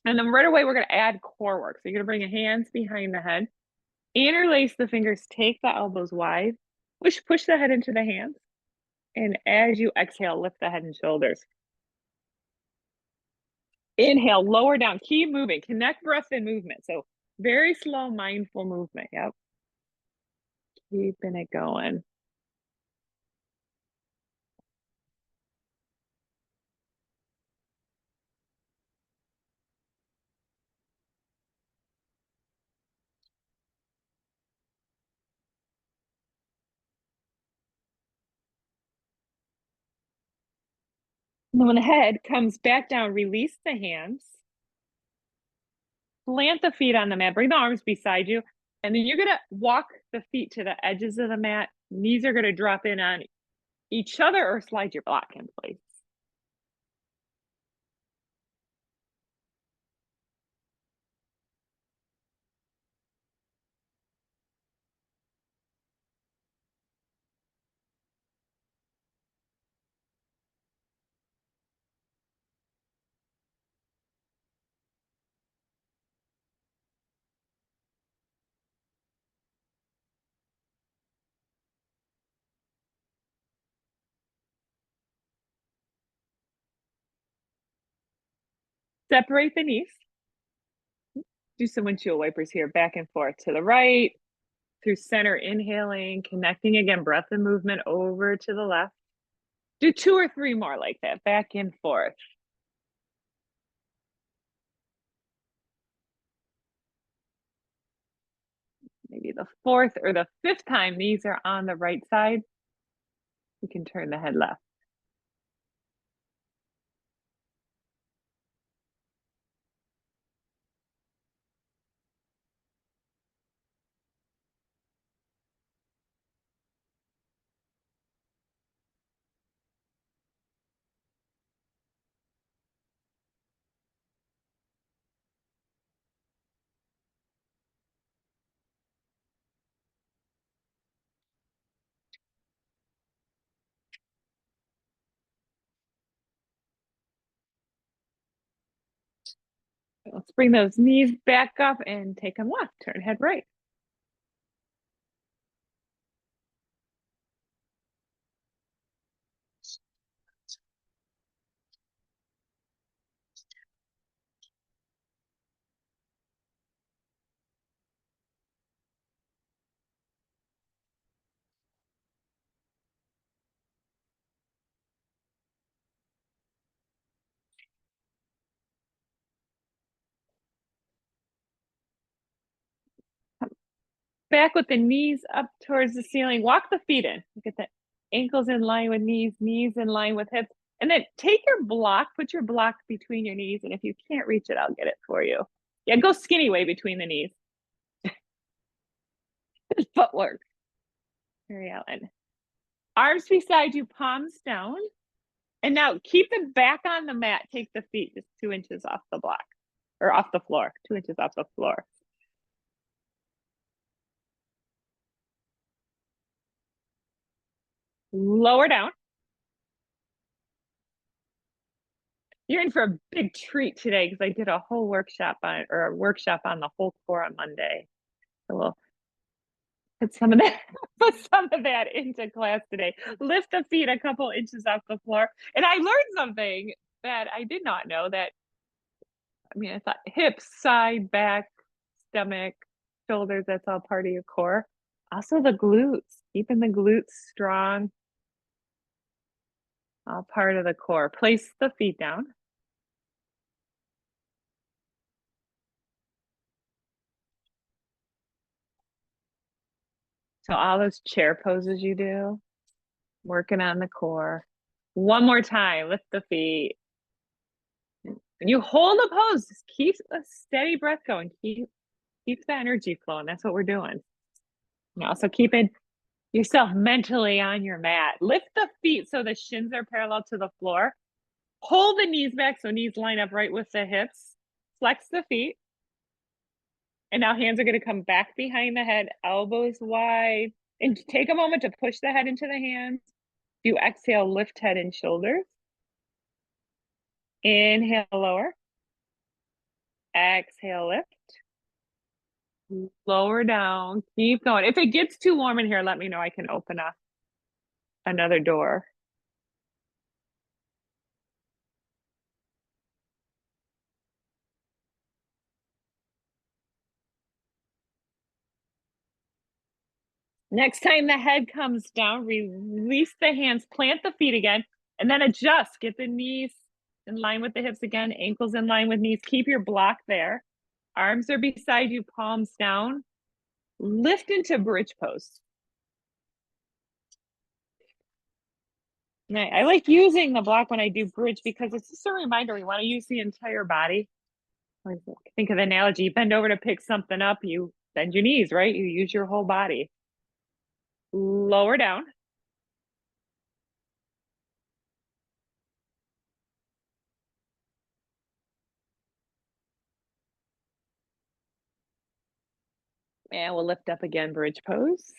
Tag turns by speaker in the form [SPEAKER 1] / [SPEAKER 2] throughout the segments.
[SPEAKER 1] And then right away, we're going to add core work. So you're going to bring your hands behind the head, interlace the fingers, take the elbows wide, push the head into the hands. And as you exhale, lift the head and shoulders. Inhale, lower down, keep moving, connect breath and movement. So very slow, mindful movement. Yep. Keeping it going. And when the head comes back down, release the hands. Plant the feet on the mat. Bring the arms beside you. And then you're going to walk the feet to the edges of the mat. Knees are going to drop in on each other or slide your block in place. Separate the knees. Do some windshield wipers here, back and forth to the right, through center, inhaling, connecting again, breath and movement over to the left. Do 2 or 3 more like that, back and forth. Maybe the 4th or the 5th time these are on the right side, you can turn the head left. Let's bring those knees back up and take them left. Turn head right. Back with the knees up towards the ceiling. Walk the feet in. Get the ankles in line with knees, knees in line with hips. And then take your block, put your block between your knees. And if you can't reach it, I'll get it for you. Yeah, go skinny way between the knees. Footwork. Mary Ellen. Arms beside you, palms down. And now keep them back on the mat. Take the feet just 2 inches off the block or off the floor, 2 inches off the floor. Lower down. You're in for a big treat today because I did a whole workshop on the whole core on Monday. So we'll put some of that into class today. Lift the feet a couple inches off the floor. And I learned something that I did not know that I thought hips, side, back, stomach, shoulders, that's all part of your core. Also the glutes, keeping the glutes strong. All part of the core. Place the feet down. So all those chair poses you do, working on the core. One more time, lift the feet. And you hold the pose. Just keep a steady breath going. Keep the energy flowing. That's what we're doing. And also keeping yourself mentally on your mat. Lift the feet so the shins are parallel to the floor. Hold the knees back so knees line up right with the hips. Flex the feet. And now hands are going to come back behind the head, elbows wide. And take a moment to push the head into the hands. You exhale, lift head and shoulders. Inhale, lower. Exhale, lift. Lower down, keep going. If it gets too warm in here, let me know. I can open up another door. Next time the head comes down, release the hands, plant the feet again, and then adjust. Get the knees in line with the hips again, ankles in line with knees. Keep your block there. Arms are beside you, palms down. Lift into bridge pose. I like using the block when I do bridge because it's just a reminder we want to use the entire body. Think of the analogy, you bend over to pick something up, you bend your knees, right? You use your whole body. Lower down. And we'll lift up again, bridge pose.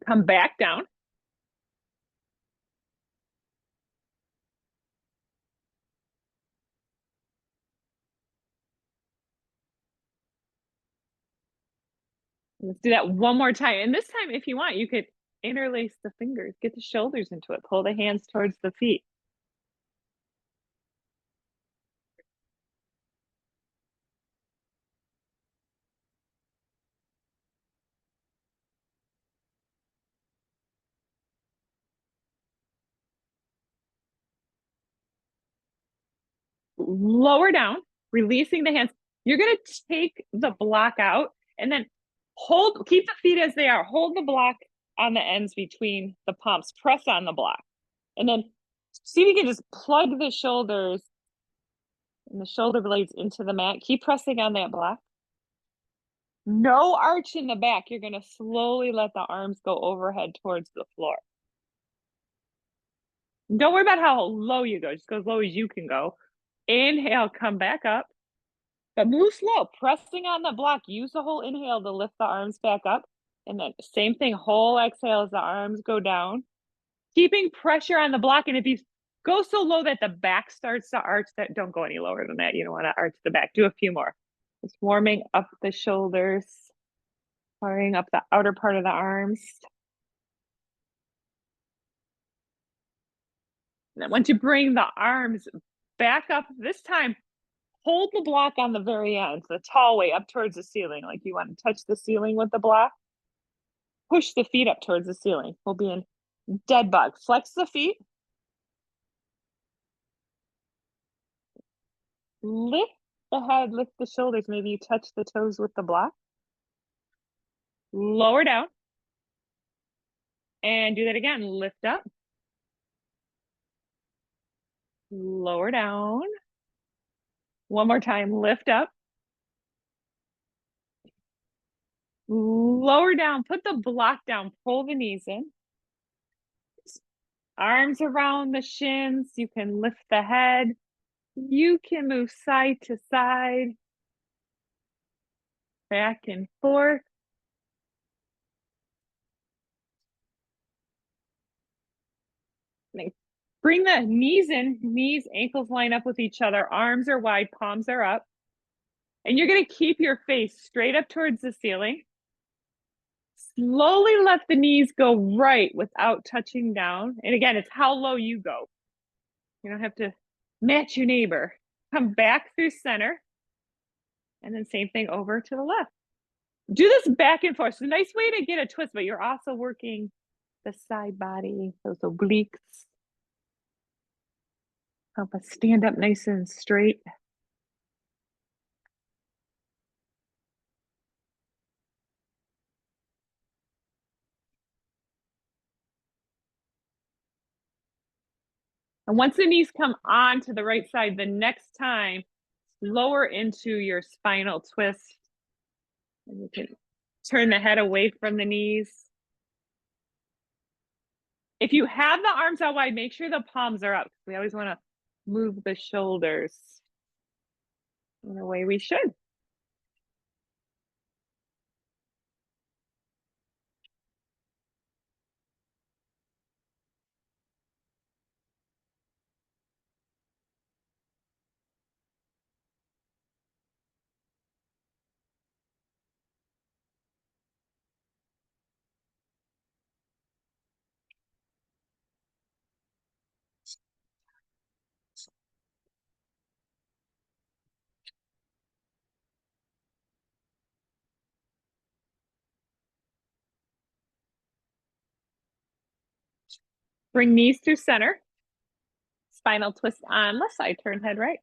[SPEAKER 1] Come back down. Let's do that one more time. And this time, if you want, you could interlace the fingers, get the shoulders into it, pull the hands towards the feet. Lower down, releasing the hands. You're going to take the block out and then keep the feet as they are. Hold the block on the ends between the palms. Press on the block. And then see if you can just plug the shoulders and the shoulder blades into the mat. Keep pressing on that block. No arch in the back. You're going to slowly let the arms go overhead towards the floor. Don't worry about how low you go. Just go as low as you can go. Inhale, come back up. But move slow, pressing on the block. Use the whole inhale to lift the arms back up. And then same thing, whole exhale as the arms go down. Keeping pressure on the block. And if you go so low that the back starts to arch, that don't go any lower than that. You don't want to arch the back. Do a few more. Just warming up the shoulders, firing up the outer part of the arms. And then once you bring the arms back up, this time, hold the block on the very end, the tall way up towards the ceiling. Like you want to touch the ceiling with the block. Push the feet up towards the ceiling. We'll be in dead bug. Flex the feet. Lift the head, lift the shoulders. Maybe you touch the toes with the block. Lower down. And do that again. Lift up. Lower down. One more time. Lift up. Lower down. Put the block down. Pull the knees in. Arms around the shins. You can lift the head. You can move side to side. Back and forth. Bring the knees in, knees, ankles line up with each other. Arms are wide, palms are up. And you're going to keep your face straight up towards the ceiling. Slowly let the knees go right without touching down. And again, it's how low you go. You don't have to match your neighbor. Come back through center. And then same thing over to the left. Do this back and forth. It's a nice way to get a twist, but you're also working the side body, those obliques. Help us stand up nice and straight. And once the knees come on to the right side, the next time, lower into your spinal twist. And you can turn the head away from the knees. If you have the arms out wide, make sure the palms are up. We always want to move the shoulders. in the way we should. Bring knees through center. Spinal twist on left side, turn head right.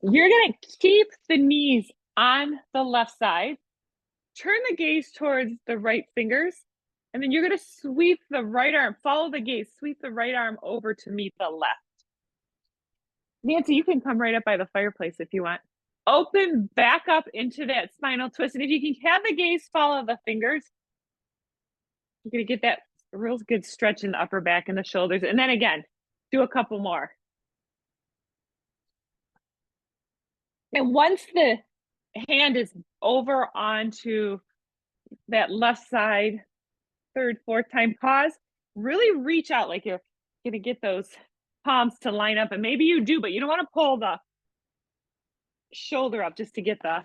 [SPEAKER 1] You're gonna keep the knees on the left side. Turn the gaze towards the right fingers, and then you're gonna sweep the right arm, follow the gaze, sweep the right arm over to meet the left. Nancy, you can come right up by the fireplace if you want. Open back up into that spinal twist, and if you can have the gaze follow the fingers, you're gonna get that real good stretch in the upper back and the shoulders. And then again, do a couple more. And once the hand is over onto that left side, third, fourth time, pause, really reach out like you're gonna get those palms to line up. And maybe you do, but you don't want to pull the shoulder up just to get the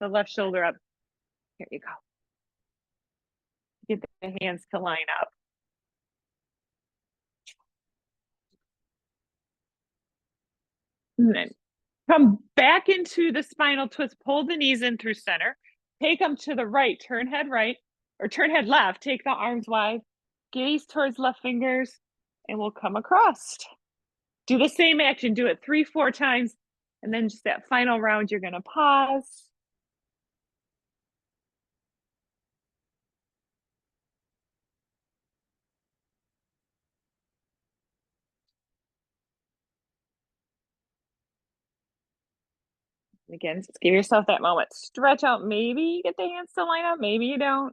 [SPEAKER 1] left shoulder up. Here you go. Get the hands to line up. And then come back into the spinal twist, pull the knees in through center, take them to the right, turn head right, or turn head left, take the arms wide, gaze towards left fingers, and we'll come across. Do the same action, do it 3-4 times, and then just that final round, you're gonna pause. Again, just give yourself that moment. Stretch out. Maybe you get the hands to line up, maybe you don't.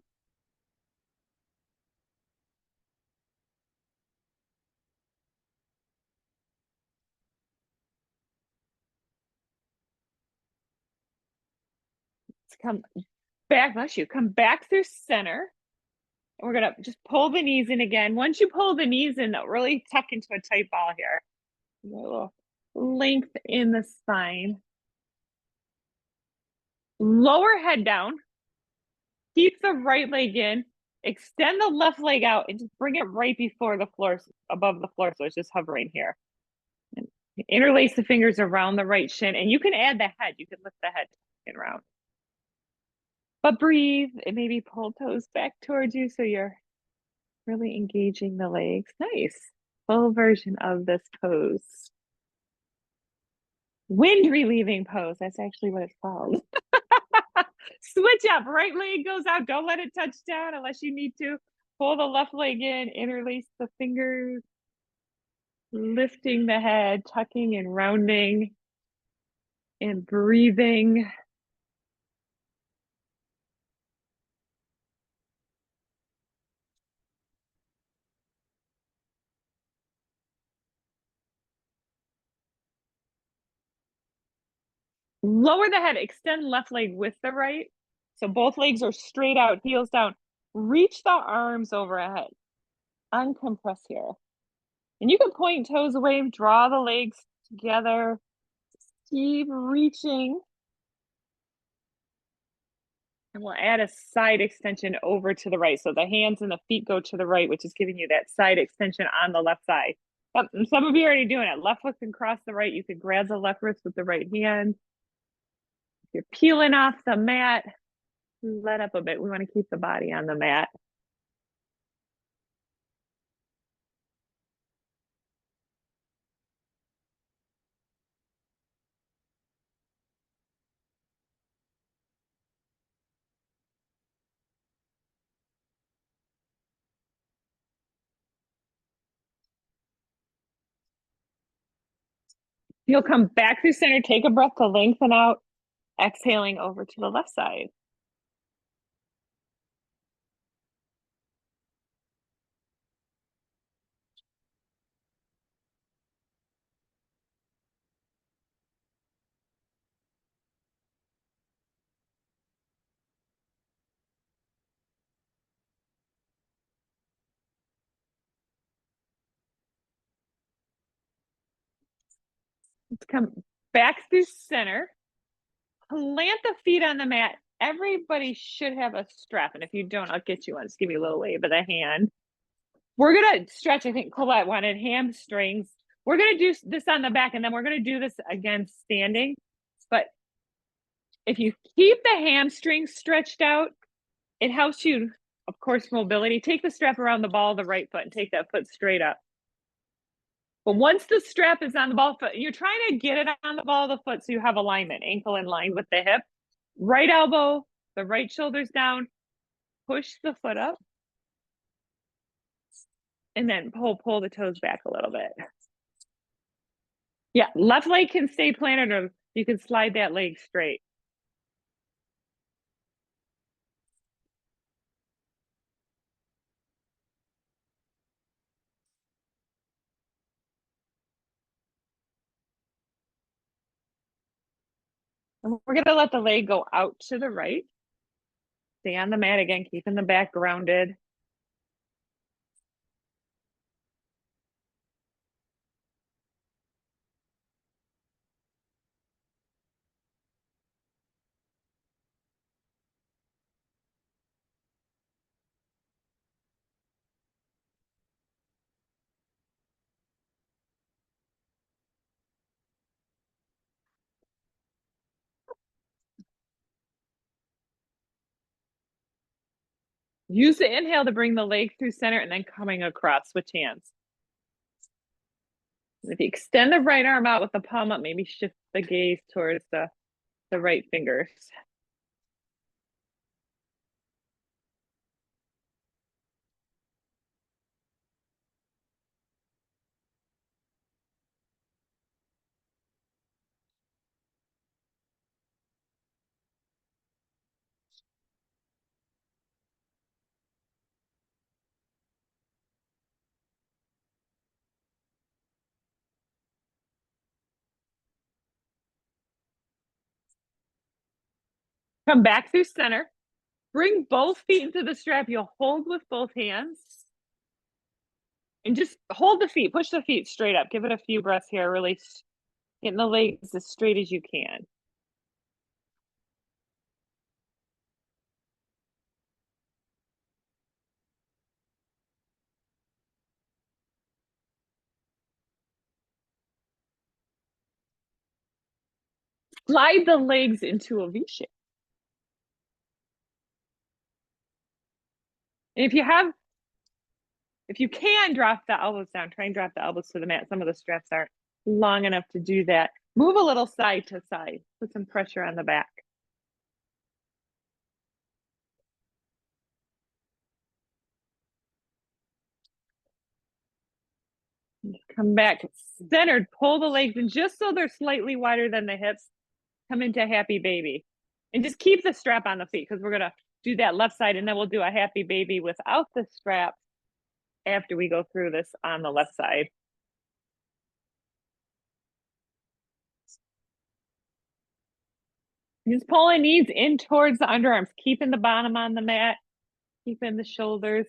[SPEAKER 1] Let's come back, bless you. Come back through center. And we're gonna just pull the knees in again. Once you pull the knees in, really tuck into a tight ball here. A little length in the spine. Lower head down. Keep the right leg in. Extend the left leg out and just bring it right before the floor, above the floor. So it's just hovering here. And interlace the fingers around the right shin. And you can add the head. You can lift the head and round. But breathe and maybe pull toes back towards you so you're really engaging the legs. Nice. Full version of this pose. Wind relieving pose. That's actually what it's called. Switch up. Right leg goes out. Don't let it touch down unless you need to. Pull the left leg in. Interlace the fingers. Lifting the head. Tucking and rounding. And breathing. Lower the head. Extend left leg with the right. So both legs are straight out, heels down. Reach the arms overhead. Uncompress here. And you can point toes away, draw the legs together. Keep reaching. And we'll add a side extension over to the right. So the hands and the feet go to the right, which is giving you that side extension on the left side. Some of you are already doing it. Left foot can cross the right. You can grab the left wrist with the right hand. If you're peeling off the mat, let up a bit. We want to keep the body on the mat. You'll come back through center, take a breath to lengthen out, exhaling over to the left side. Let's come back through center. Plant the feet on the mat. Everybody should have a strap. And if you don't, I'll get you one. Just give me a little wave of the hand. We're going to stretch. I think Colette wanted hamstrings. We're going to do this on the back, and then we're going to do this again standing. But if you keep the hamstrings stretched out, it helps you, of course, mobility. Take the strap around the ball of the right foot and take that foot straight up. But once the strap is on the ball foot, you're trying to get it on the ball of the foot so you have alignment, ankle in line with the hip. Right elbow, the right shoulder's down, push the foot up. And then pull the toes back a little bit. Yeah, left leg can stay planted, or you can slide that leg straight. And we're gonna let the leg go out to the right. Stay on the mat again, keeping the back grounded. Use the inhale to bring the leg through center and then coming across, switch hands. If you extend the right arm out with the palm up, maybe shift the gaze towards the right fingers. Come back through center. Bring both feet into the strap. You'll hold with both hands. And just hold the feet, push the feet straight up. Give it a few breaths here. Really getting the legs as straight as you can. Slide the legs into a V shape. And if you can drop the elbows down, try and drop the elbows to the mat. Some of the straps aren't long enough to do that. Move a little side to side. Put some pressure on the back. Come back centered, pull the legs in just so they're slightly wider than the hips. Come into happy baby. And just keep the strap on the feet because we're going to do that left side, and then we'll do a happy baby without the strap after we go through this on the left side. Just pulling knees in towards the underarms, keeping the bottom on the mat, keeping the shoulders.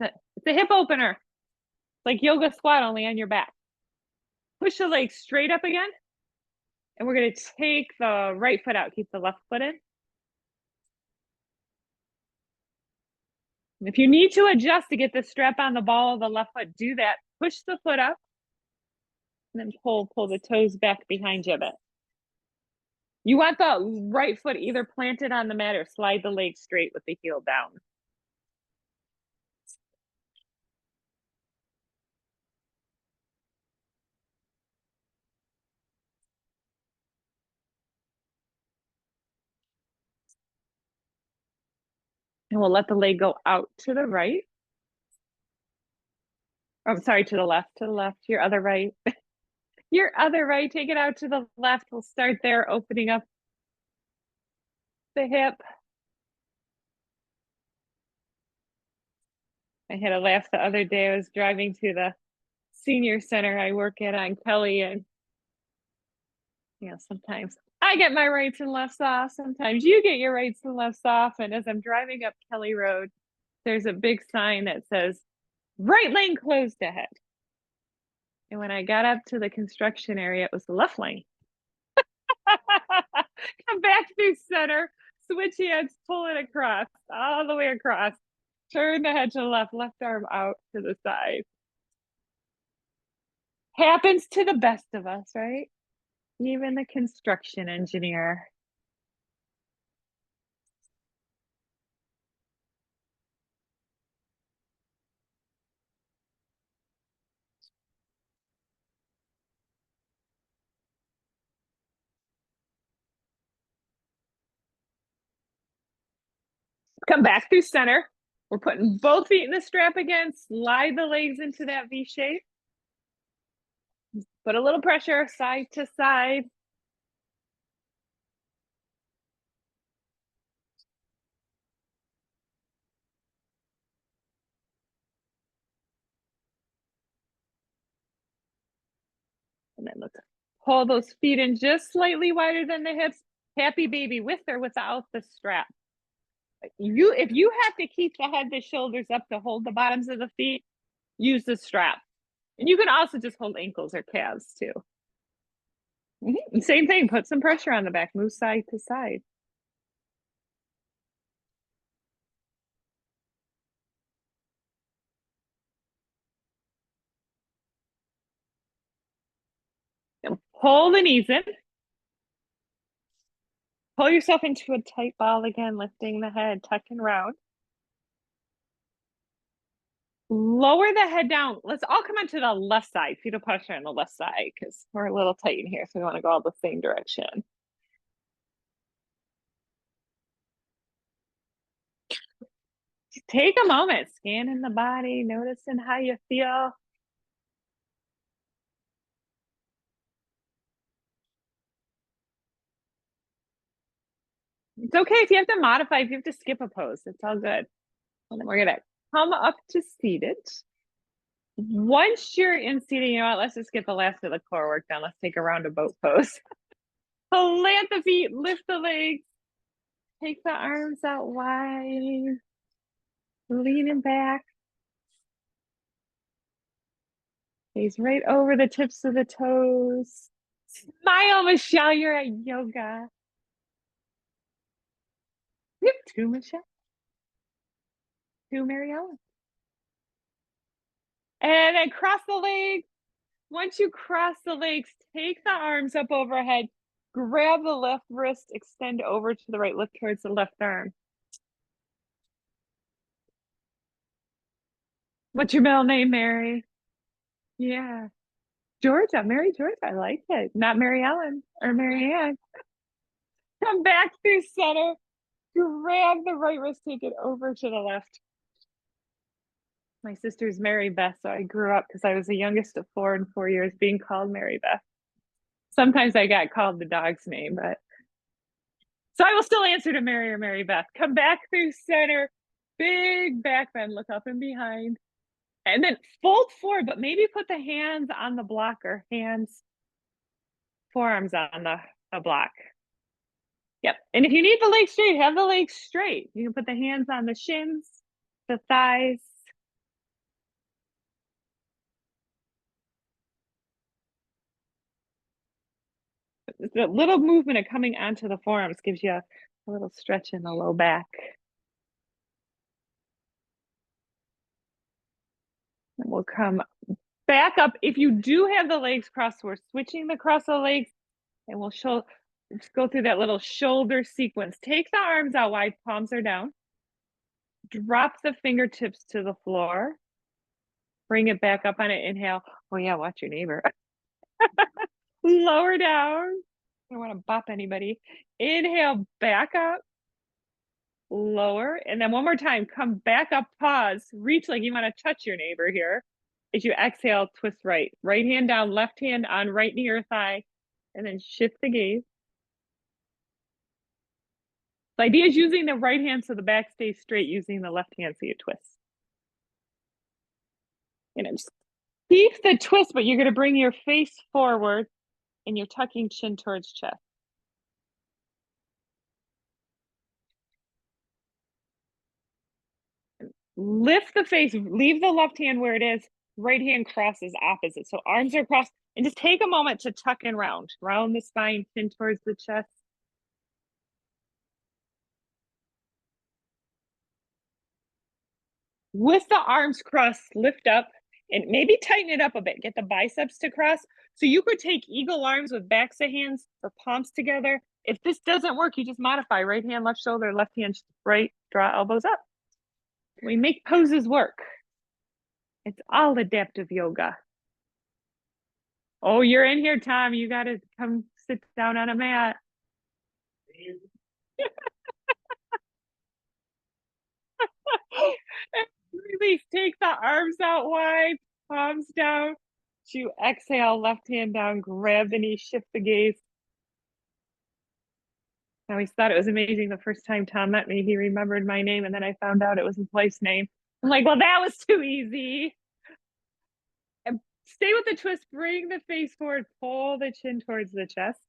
[SPEAKER 1] It's a hip opener. It's like yoga squat, only on your back. Push the legs straight up again. And we're going to take the right foot out, keep the left foot in. And if you need to adjust to get the strap on the ball of the left foot, do that. Push the foot up. And then pull the toes back behind you a bit. You want the right foot either planted on the mat or slide the leg straight with the heel down. And we'll let the leg go out to the right. Oh, I'm sorry, to the left, your other right. Your other right, take it out to the left. We'll start there, opening up the hip. I had a laugh the other day. I was driving to the senior center I work at on Kelly, and sometimes I get my rights and lefts off. Sometimes you get your rights and lefts off. And as I'm driving up Kelly Road, there's a big sign that says right lane closed ahead. And when I got up to the construction area, it was the left lane. Come back through center, switch hands, pull it across, all the way across. Turn the head to the left arm out to the side. Happens to the best of us, right? Even the construction engineer. Come back through center. We're putting both feet in the strap again. Slide the legs into that V shape. Put a little pressure side to side. And then let's pull those feet in just slightly wider than the hips. Happy baby, with or without the strap. If you have to keep the head, the shoulders up to hold the bottoms of the feet, use the strap. And you can also just hold ankles or calves too. Same thing, put some pressure on the back, move side to side. And pull the knees in. Pull yourself into a tight ball again, lifting the head, tucking round. Lower the head down. Let's all come onto the left side. Fetal posture on the left side because we're a little tight in here, so we want to go all the same direction. Take a moment, scanning the body, noticing how you feel. It's okay if you have to modify, if you have to skip a pose, it's all good. And then we're gonna come up to seated. Once you're in seated, you know what? Let's just get the last of the core work done. Let's take a round of boat pose. Plant the feet, lift the legs, take the arms out wide, leaning back. Gaze right over the tips of the toes. Smile, Michelle, you're at yoga. Yep, two, Michelle. Two, Mary Ellen. And then cross the legs. Once you cross the legs, take the arms up overhead, grab the left wrist, extend over to the right, lift towards the left arm. What's your middle name, Mary? Yeah. Georgia, Mary Georgia, I like it. Not Mary Ellen or Mary Ann. Come back through center, grab the right wrist, take it over to the left. My sister's Mary Beth, so I grew up because I was the youngest of 4 in 4 years being called Mary Beth. Sometimes I got called the dog's name, but so I will still answer to Mary or Mary Beth. Come back through center, big back bend, look up and behind. And then fold forward, but maybe put the hands on the blocker, forearms on the block. Yep. And if you need the legs straight, have the legs straight. You can put the hands on the shins, the thighs. The little movement of coming onto the forearms gives you a little stretch in the low back. And we'll come back up. If you do have the legs crossed, we're switching the cross the legs, and we'll just go through that little shoulder sequence. Take the arms out wide, palms are down. Drop the fingertips to the floor. Bring it back up on it. Inhale. Oh yeah, watch your neighbor. Lower down. I don't want to bop anybody. Inhale, back up. Lower. And then one more time, come back up, pause. Reach like you want to touch your neighbor here. As you exhale, twist right. Right hand down, left hand on right knee or thigh, and then shift the gaze. The idea is using the right hand so the back stays straight, using the left hand so you twist. Just keep the twist, but you're going to bring your face forward and you're tucking chin towards chest. Lift the face, leave the left hand where it is, right hand crosses opposite. So arms are crossed, and just take a moment to tuck and round the spine, chin towards the chest. With the arms crossed, lift up and maybe tighten it up a bit. Get the biceps to cross. So you could take eagle arms with backs of hands or palms together. If this doesn't work, you just modify right hand, left shoulder, left hand, right, draw elbows up. We make poses work. It's all adaptive yoga. Oh, you're in here, Tom. You got to come sit down on a mat. Release. Take the arms out wide, palms down. You exhale, left hand down, grab the knee, shift the gaze. I always thought it was amazing the first time Tom met me, he remembered my name, and then I found out it was his wife's name. I'm like, well, that was too easy. And stay with the twist, bring the face forward, pull the chin towards the chest.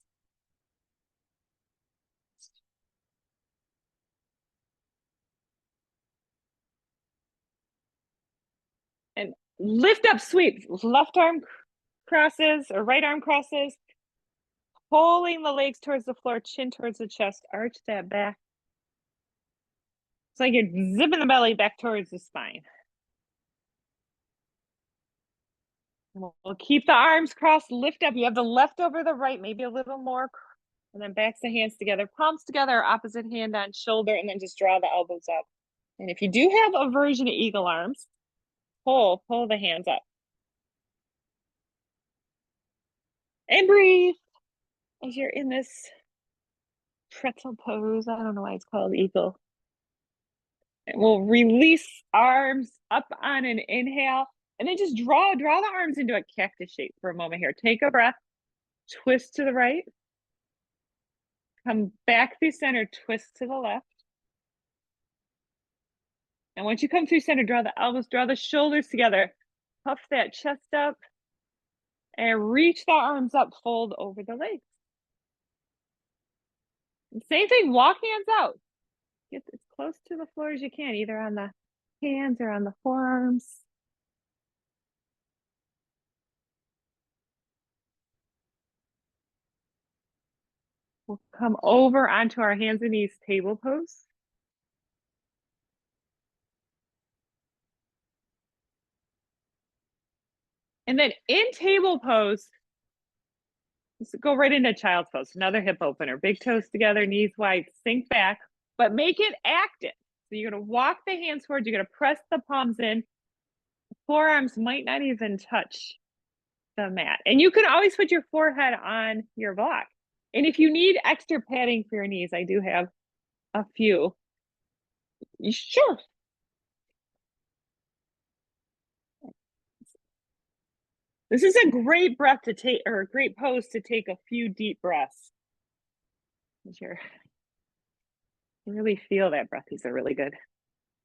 [SPEAKER 1] And lift up, sweep. Left arm crosses or right arm crosses. Pulling the legs towards the floor, chin towards the chest, arch that back. It's like you're zipping the belly back towards the spine. We'll keep the arms crossed, lift up. You have the left over the right, maybe a little more. And then backs the hands together, palms together, opposite hand on shoulder, and then just draw the elbows up. And if you do have a version of eagle arms, pull the hands up. And breathe as you're in this pretzel pose. I don't know why it's called eagle. And we'll release arms up on an inhale. And then just draw the arms into a cactus shape for a moment here. Take a breath, twist to the right. Come back through center, twist to the left. And once you come through center, draw the elbows, draw the shoulders together. Puff that chest up. And reach the arms up, fold over the legs. And same thing, walk hands out. Get as close to the floor as you can, either on the hands or on the forearms. We'll come over onto our hands and knees, table pose. And then in table pose, let's go right into child's pose. Another hip opener. Big toes together, knees wide, sink back, but make it active. So you're going to walk the hands forward. You're going to press the palms in. The forearms might not even touch the mat. And you can always put your forehead on your block. And if you need extra padding for your knees, I do have a few. Sure. This is a great breath to take, or a great pose to take a few deep breaths. You really feel that breath. These are really good.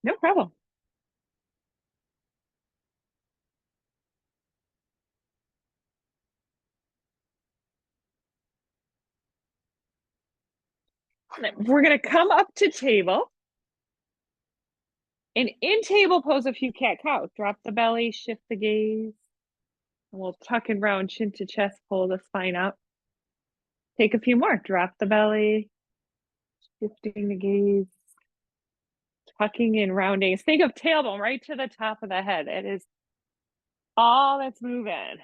[SPEAKER 1] No problem. We're going to come up to table. And in table pose, a few cat-cow. Drop the belly, shift the gaze. And we'll tuck and round, chin to chest, pull the spine up. Take a few more. Drop the belly, shifting the gaze, tucking and rounding. Think of tailbone right to the top of the head. It is all that's moving.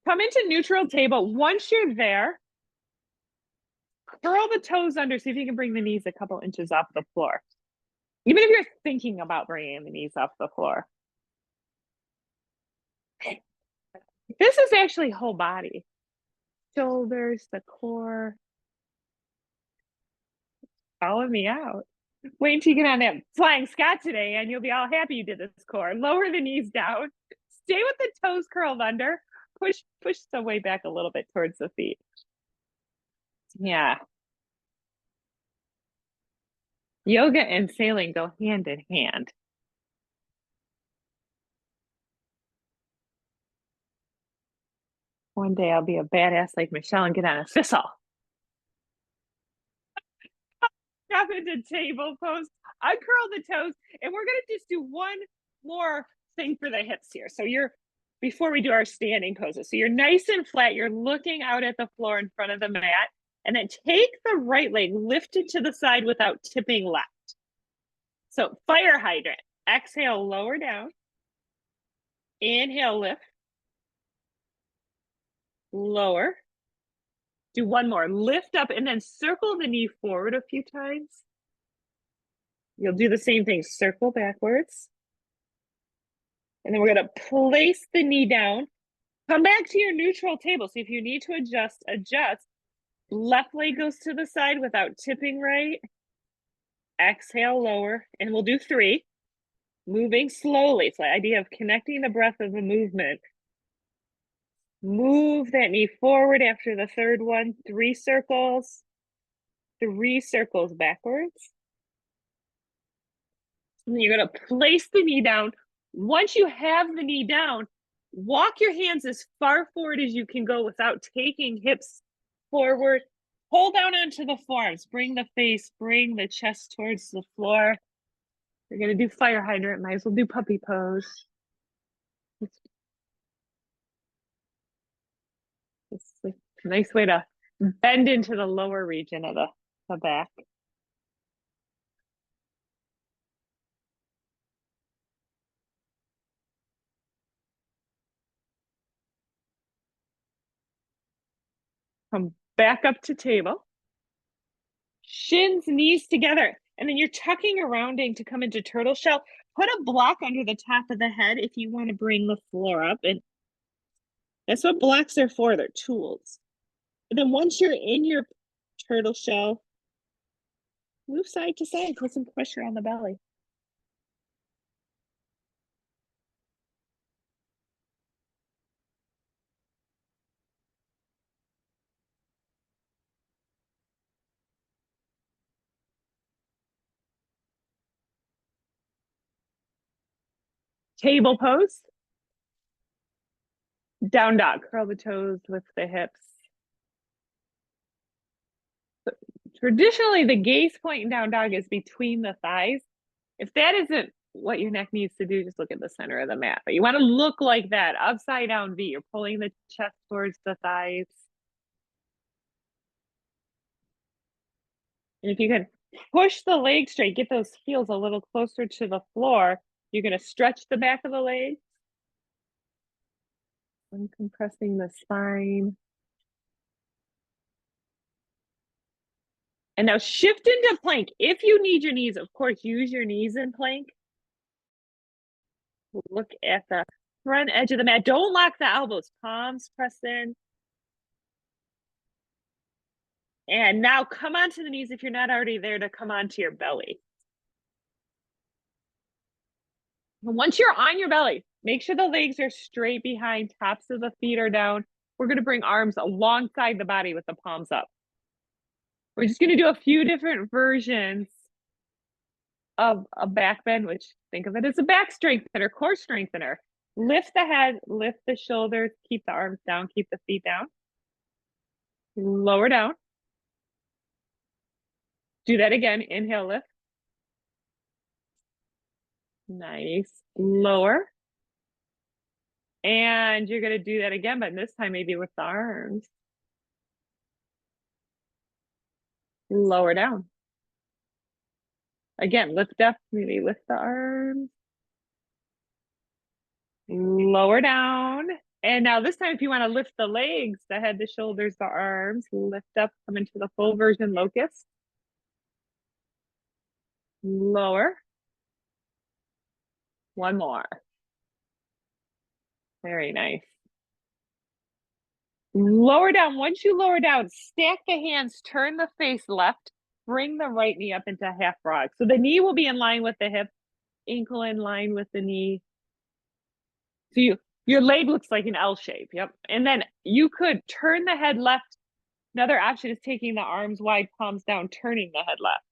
[SPEAKER 1] Come into neutral table. Once you're there, curl the toes under. See if you can bring the knees a couple inches off the floor. Even if you're thinking about bringing the knees off the floor. This is actually whole body. Shoulders, the core. calling me out. Wait until you get on that flying Scott today and you'll be all happy you did this core. Lower the knees down. Stay with the toes curled under. Push the way back a little bit towards the feet. Yeah. Yoga and sailing go hand in hand. One day I'll be a badass like Michelle and get on a thistle. Drop into table pose. Uncurl the toes. And we're going to just do one more thing for the hips here. So before we do our standing poses. So you're nice and flat. You're looking out at the floor in front of the mat. And then take the right leg, lift it to the side without tipping left. So fire hydrant. Exhale, lower down. Inhale, lift. Lower. Do one more. Lift up and then circle the knee forward a few times. You'll do the same thing. Circle backwards. And then we're going to place the knee down. Come back to your neutral table. So if you need to adjust, adjust. Left leg goes to the side without tipping right. Exhale, lower. And we'll do 3. Moving slowly. It's the idea of connecting the breath of the movement. Move that knee forward after the third one. 3 circles. 3 circles backwards. And then you're going to place the knee down. Once you have the knee down, walk your hands as far forward as you can go without taking hips forward. Hold down onto the forearms. Bring the face, bring the chest towards the floor. You're going to do fire hydrant. Might as well do puppy pose. It's a nice way to bend into the lower region of the back. Come back up to table. Shins, knees together. And then you're tucking and rounding to come into turtle shell. Put a block under the top of the head if you want to bring the floor up. And that's what blocks are for. They're tools. And then once you're in your turtle shell, move side to side. Put some pressure on the belly. Table pose. Down dog. Curl the toes, lift the hips. So traditionally, the gaze point in down dog is between the thighs. If that isn't what your neck needs to do, just look at the center of the mat. But you want to look like that, upside down V. You're pulling the chest towards the thighs. And if you can push the legs straight, get those heels a little closer to the floor, you're going to stretch the back of the legs. Uncompressing the spine. And now shift into plank. If you need your knees, of course, use your knees in plank. Look at the front edge of the mat. Don't lock the elbows. Palms press in. And now come onto the knees if you're not already there to come onto your belly. And once you're on your belly, make sure the legs are straight behind, tops of the feet are down. We're going to bring arms alongside the body with the palms up. We're just going to do a few different versions of a back bend, which think of it as a back strengthener, core strengthener. Lift the head, lift the shoulders, keep the arms down, keep the feet down. Lower down. Do that again. Inhale, lift. Nice. Lower. And you're going to do that again, but this time maybe with the arms. Lower down. Again, lift up, maybe lift the arms. Lower down. And now this time, if you want to lift the legs, the head, the shoulders, the arms, lift up, come into the full version locust. Lower. One more. Very nice. Lower down. Once you lower down, stack the hands, turn the face left, bring the right knee up into half frog. So the knee will be in line with the hip, ankle in line with the knee. So your leg looks like an L shape. Yep. And then you could turn the head left. Another option is taking the arms wide, palms down, turning the head left.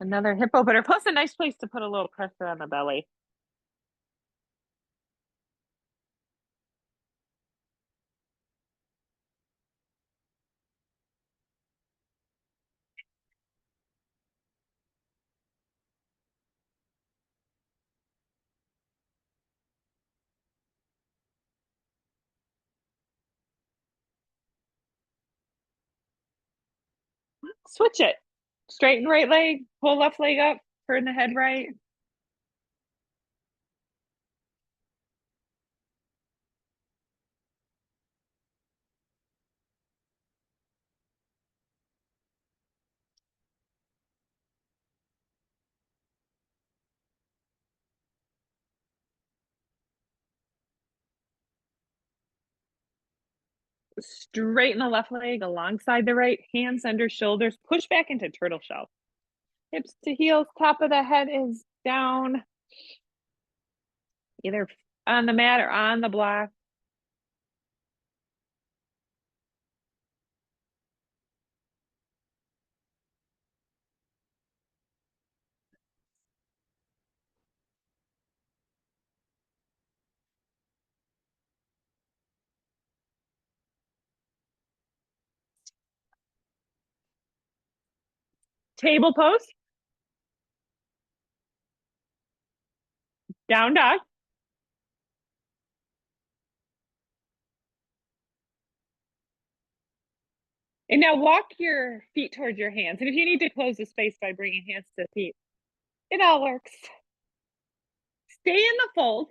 [SPEAKER 1] Another hip opener, plus a nice place to put a little pressure on the belly. Switch it. Straighten right leg, pull left leg up, turn the head right. Straighten the left leg alongside the right, hands under shoulders, push back into turtle shell. Hips to heels, top of the head is down, either on the mat or on the block. Table pose. Down dog. And now walk your feet towards your hands. And if you need to close the space by bringing hands to feet, it all works. Stay in the fold.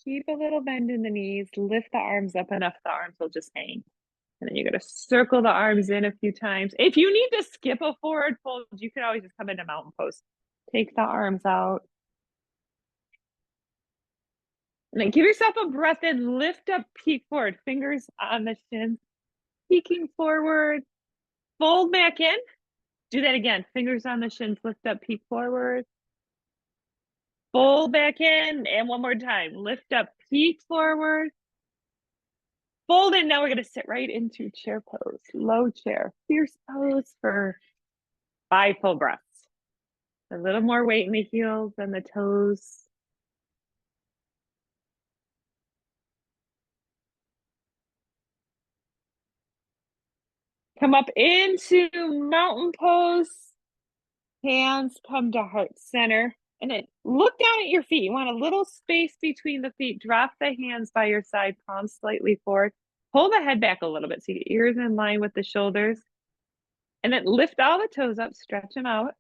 [SPEAKER 1] Keep a little bend in the knees. Lift the arms up enough, the arms will just hang. And then you're going to circle the arms in a few times. If you need to skip a forward fold, you can always just come into mountain pose. Take the arms out. And then give yourself a breath in, lift up, peek forward, fingers on the shins, peeking forward, fold back in. Do that again, fingers on the shins, lift up, peek forward, fold back in, and one more time, lift up, peek forward, fold in. Now we're going to sit right into chair pose, low chair, fierce pose for 5 full breaths. A little more weight in the heels and the toes. Come up into mountain pose. Hands come to heart center. And then look down at your feet. You want a little space between the feet. Drop the hands by your side, palms slightly forward. Pull the head back a little bit so your ears in line with the shoulders. And then lift all the toes up, stretch them out.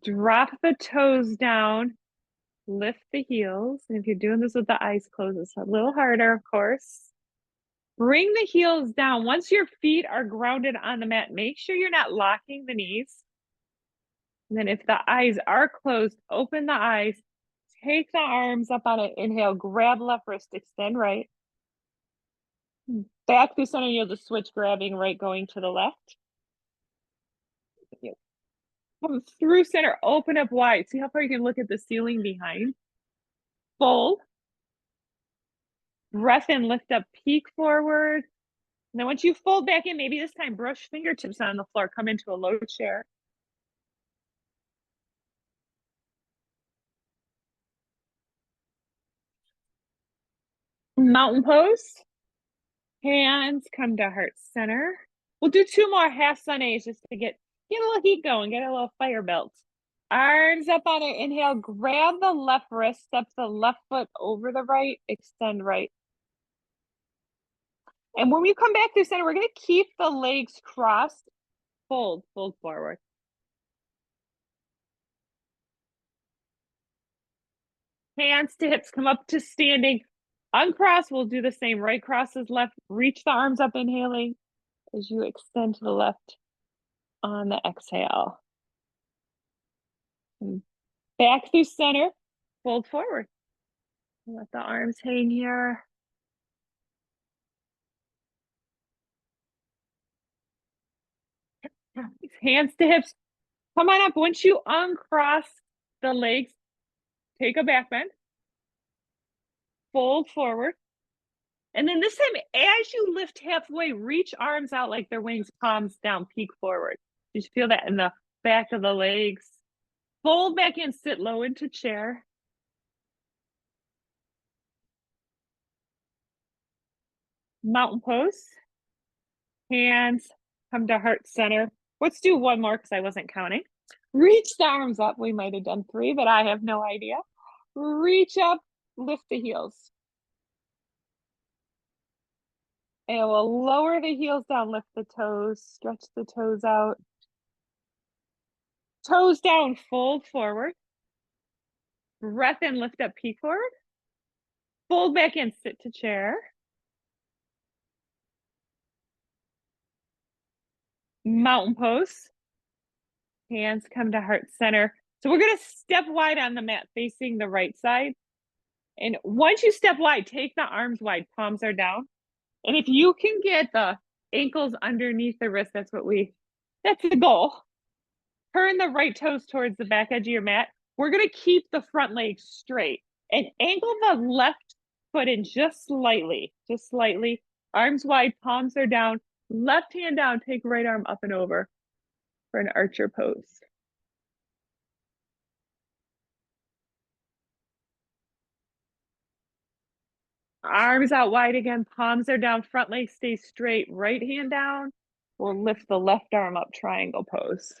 [SPEAKER 1] Drop the toes down. Lift the heels. And if you're doing this with the eyes closed, it's a little harder, of course. Bring the heels down. Once your feet are grounded on the mat, make sure you're not locking the knees. And then if the eyes are closed, open the eyes. Take the arms up on it. Inhale, grab left wrist, extend right. Back through center, you'll just switch, grabbing right, going to the left. Come through center, open up wide. See how far you can look at the ceiling behind. Fold. Breath in, lift up, peek forward. And then once you fold back in, maybe this time brush fingertips on the floor, come into a low chair. Mountain pose. Hands come to heart center. We'll do 2 more half sun A's just to get a little heat going, get a little fire belt. Arms up on it. Inhale, grab the left wrist, step the left foot over the right, extend right. And when we come back to center, we're going to keep the legs crossed. Fold forward. Hands to hips, come up to standing. Uncross, we'll do the same. Right cross is left. Reach the arms up, inhaling as you extend to the left on the exhale. And back through center, fold forward. Let the arms hang here. Hands to hips. Come on up. Once you uncross the legs, take a back bend. Fold forward. And then this time, as you lift halfway, reach arms out like they're wings, palms down, peek forward. You feel that in the back of the legs. Fold back in, sit low into chair. Mountain pose. Hands come to heart center. Let's do one more because I wasn't counting. Reach the arms up. We might have done 3, but I have no idea. Reach up, lift the heels. And we'll lower the heels down, lift the toes, stretch the toes out. Toes down, fold forward. Breath in, lift up, peek forward. Fold back in, sit to chair. Mountain pose. Hands come to heart center. So we're gonna step wide on the mat, facing the right side. And once you step wide, take the arms wide, palms are down. And if you can get the ankles underneath the wrist, that's the goal. Turn the right toes towards the back edge of your mat. We're gonna keep the front leg straight and angle the left foot in just slightly. Arms wide, palms are down. Left hand down, take right arm up and over for an archer pose. Arms out wide again, palms are down, front leg stays straight, right hand down. We'll lift the left arm up, triangle pose.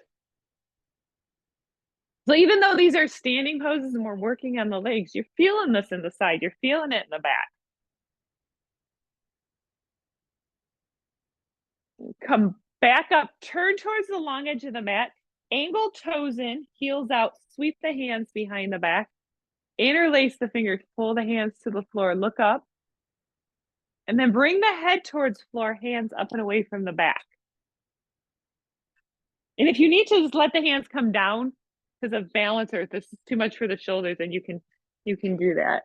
[SPEAKER 1] So even though these are standing poses and we're working on the legs, you're feeling this in the side, you're feeling it in the back. Come back up, turn towards the long edge of the mat, angle toes in, heels out, sweep the hands behind the back, interlace the fingers, pull the hands to the floor, look up, and then bring the head towards floor, hands up and away from the back. And if you need to, just let the hands come down because of balance, or if this is too much for the shoulders, then you can do that.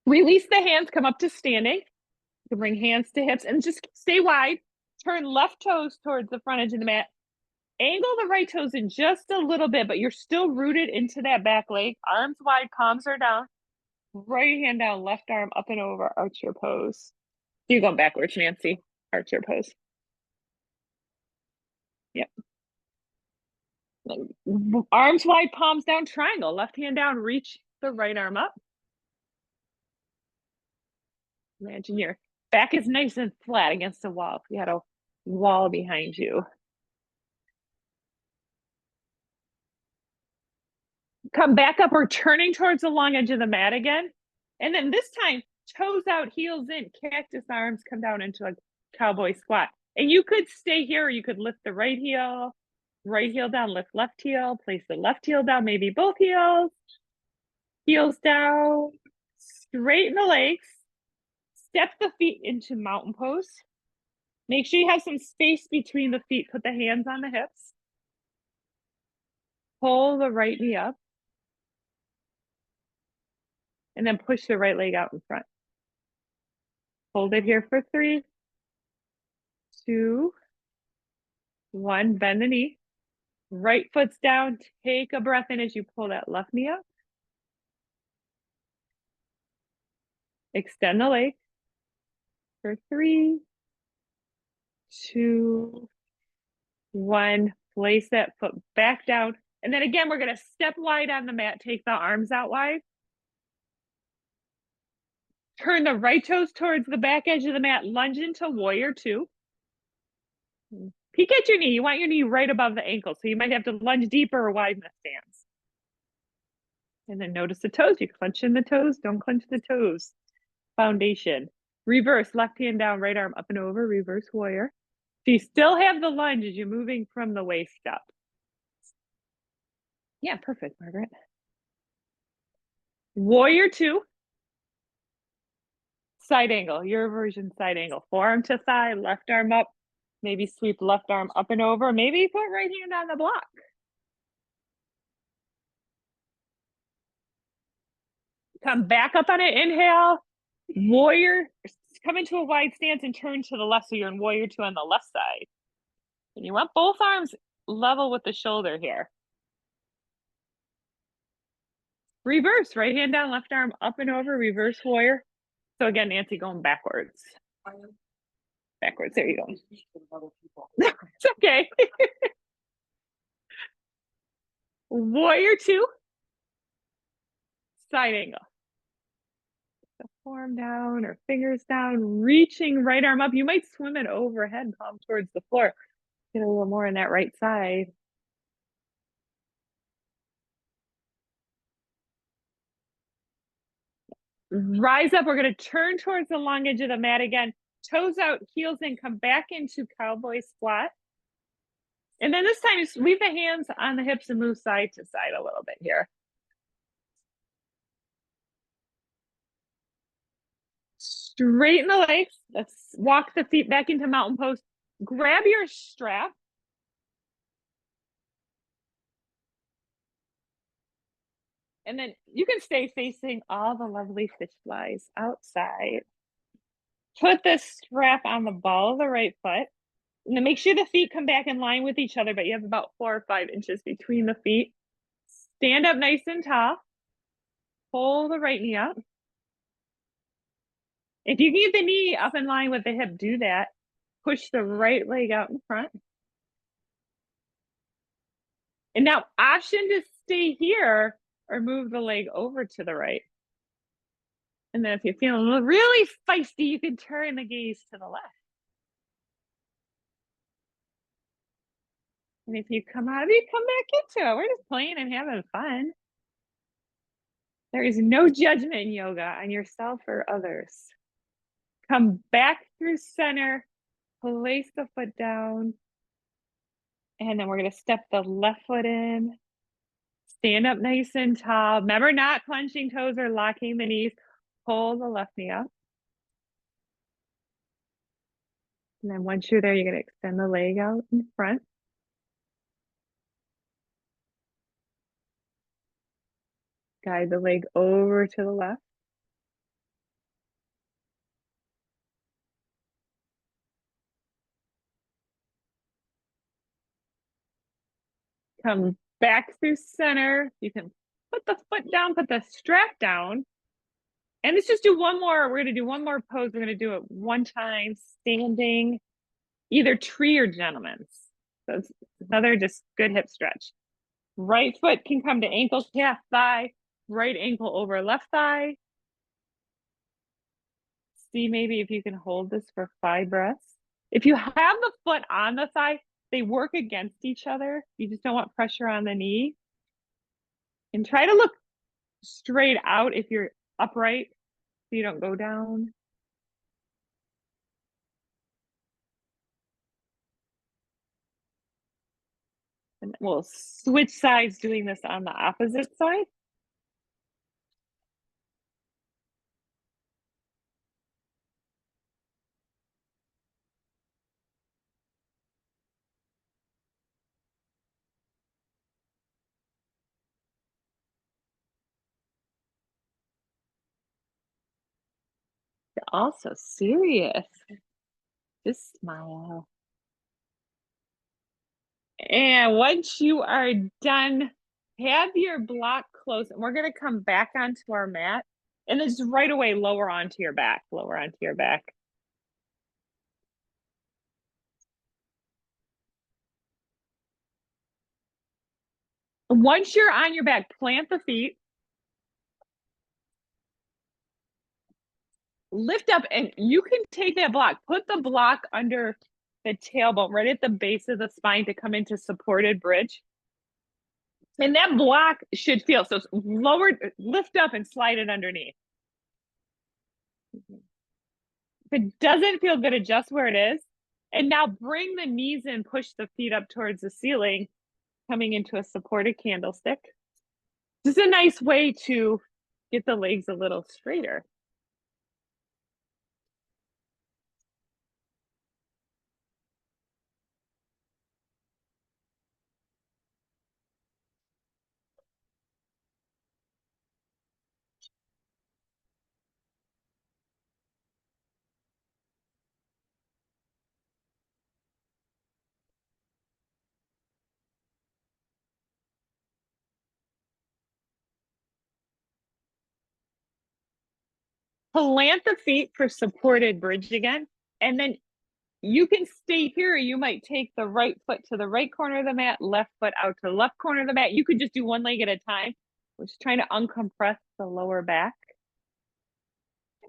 [SPEAKER 1] Release the hands, come up to standing. You can bring hands to hips and just stay wide. Turn left toes towards the front edge of the mat. Angle the right toes in just a little bit, but you're still rooted into that back leg. Arms wide, palms are down. Right hand down, left arm up and over, archer pose. You're going backwards, Nancy. Archer pose. Yep. Arms wide, palms down, triangle. Left hand down, reach the right arm up. Imagine your back is nice and flat against the wall. If you had a wall behind you. Come back up, we're turning towards the long edge of the mat again. And then this time, toes out, heels in, cactus arms come down into a cowboy squat. And you could stay here, or you could lift the right heel down, lift left heel, place the left heel down, maybe both heels down, straighten the legs, step the feet into mountain pose. Make sure you have some space between the feet, put the hands on the hips. Pull the right knee up. And then push the right leg out in front. Hold it here for 3, 2, 1. Bend the knee. Right foot's down. Take a breath in as you pull that left knee up. Extend the leg for 3, 2, 1. Place that foot back down. And then again, we're going to step wide on the mat. Take the arms out wide. Turn the right toes towards the back edge of the mat. Lunge into warrior 2. Peek at your knee. You want your knee right above the ankle. So you might have to lunge deeper or widen the stance. And then notice the toes. You clench in the toes. Don't clench the toes. Foundation. Reverse. Left hand down. Right arm up and over. Reverse warrior. So you still have the lunge as you're moving from the waist up. Yeah, perfect, Margaret. Warrior 2. Side angle. Your version side angle. Forearm to thigh. Left arm up. Maybe sweep left arm up and over. Maybe put right hand on the block. Come back up on it. Inhale. Warrior. Come into a wide stance and turn to the left. So you're in warrior two on the left side. And you want both arms level with the shoulder here. Reverse. Right hand down, left arm up and over. Reverse warrior. So again, Nancy, going backwards. Backwards. There you go. It's okay. Warrior two. Side angle. The form down or fingers down, reaching right arm up. You might swim it overhead, palm towards the floor. Get a little more on that right side. Rise up. We're going to turn towards the long edge of the mat again. Toes out, heels in, come back into cowboy squat. And then this time, just leave the hands on the hips and move side to side a little bit here. Straighten the legs. Let's walk the feet back into mountain pose. Grab your strap. And then you can stay facing all the lovely fish flies outside. Put the strap on the ball of the right foot. And then make sure the feet come back in line with each other, but you have about 4 or 5 inches between the feet. Stand up nice and tall. Pull the right knee up. If you get the knee up in line with the hip, do that. Push the right leg out in front. And now option to stay here or move the leg over to the right. And then if you're feeling really feisty, you can turn the gaze to the left. And if you come out of it, come back into it. We're just playing and having fun. There is no judgment in yoga on yourself or others. Come back through center, place the foot down, and then we're going to step the left foot in. Stand up nice and tall. Remember, not clenching toes or locking the knees. Pull the left knee up. And then once you're there, you're going to extend the leg out in front. Guide the leg over to the left. Come back through center. You can put the foot down, put the strap down. And let's just do one more. We're going to do one more pose. We're going to do it one time, standing, either tree or gentleman's. So it's another just good hip stretch. Right foot can come to ankle, calf, thigh. Right ankle over left thigh. See maybe if you can hold this for 5 breaths. If you have the foot on the thigh, they work against each other. You just don't want pressure on the knee. And try to look straight out if you're upright so you don't go down. And we'll switch sides doing this on the opposite side. Also serious. Just smile. And once you are done, have your block close. And we're going to come back onto our mat. And then just right away, lower onto your back. Lower onto your back. Once you're on your back, plant the feet. Lift up, and you can take that block. Put the block under the tailbone, right at the base of the spine to come into supported bridge. And that block should feel, so lower, lift up and slide it underneath. If it doesn't feel good, adjust where it is. And now bring the knees in, push the feet up towards the ceiling, coming into a supported candlestick. This is a nice way to get the legs a little straighter. Plant the feet for supported bridge again, and then you can stay here. You might take the right foot to the right corner of the mat, left foot out to the left corner of the mat. You could just do one leg at a time. We're just trying to uncompress the lower back.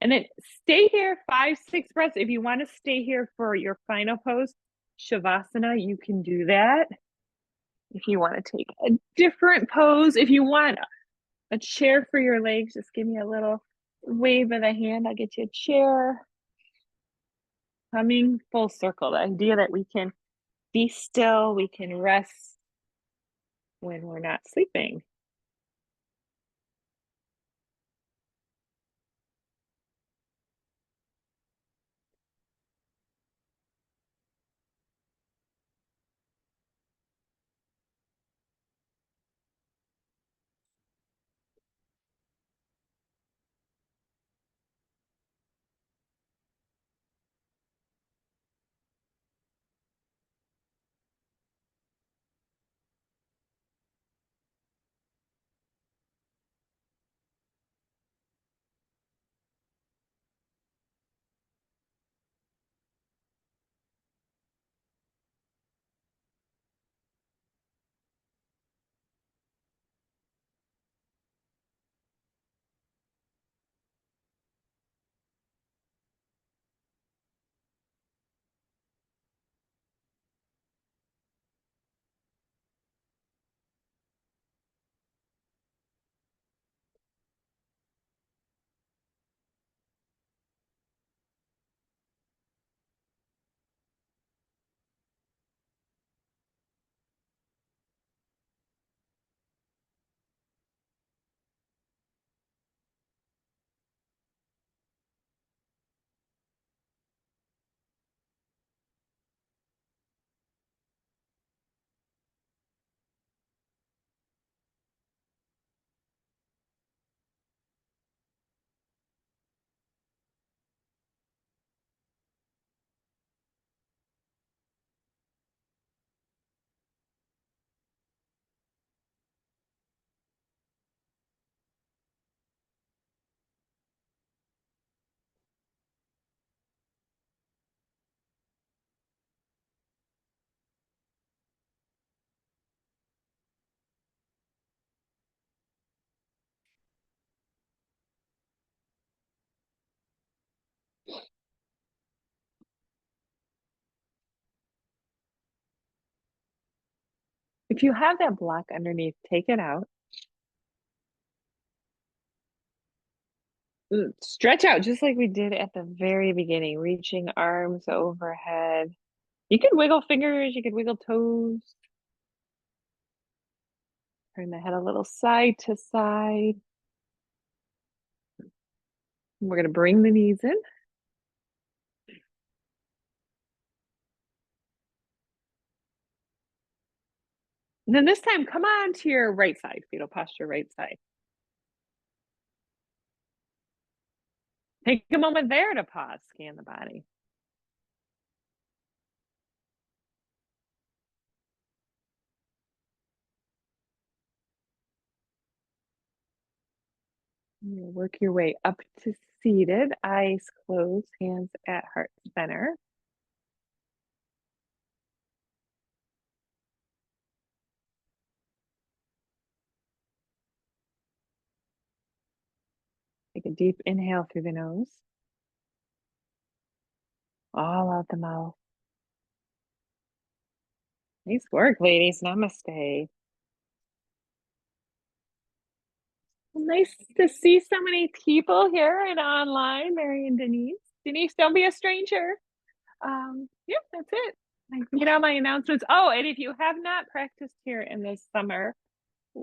[SPEAKER 1] And then stay here 5-6 breaths. If you want to stay here for your final pose, Shavasana, you can do that. If you want to take a different pose, if you want a chair for your legs, just give me a little wave of the hand. I'll get you a chair. Coming full circle, the idea that we can be still, we can rest when we're not sleeping. If you have that block underneath, take it out. Stretch out just like we did at the very beginning, reaching arms overhead. You could wiggle fingers, you could wiggle toes. Turn the head a little side to side. We're going to bring the knees in. And then this time, come on to your right side, fetal posture, right side. Take a moment there to pause, scan the body. You'll work your way up to seated, eyes closed, hands at heart center. Take a deep inhale through the nose. All out the mouth. Nice work, ladies. Namaste. Nice to see so many people here and online, Mary and Denise. Denise, don't be a stranger. Yep, that's it. I can get out my announcements. Oh, and if you have not practiced here in the summer,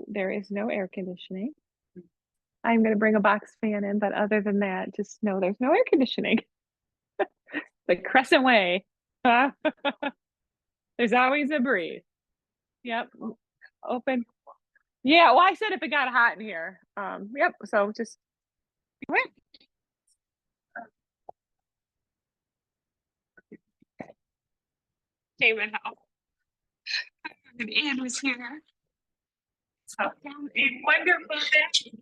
[SPEAKER 1] there is no air conditioning. I'm going to bring a box fan in, but other than that, just know there's no air conditioning. The Crescent Way. There's always a breeze. Yep. Open. Yeah, well, I said if it got hot in here. Yep. So just David help. And Anne was here. So a wonderful day.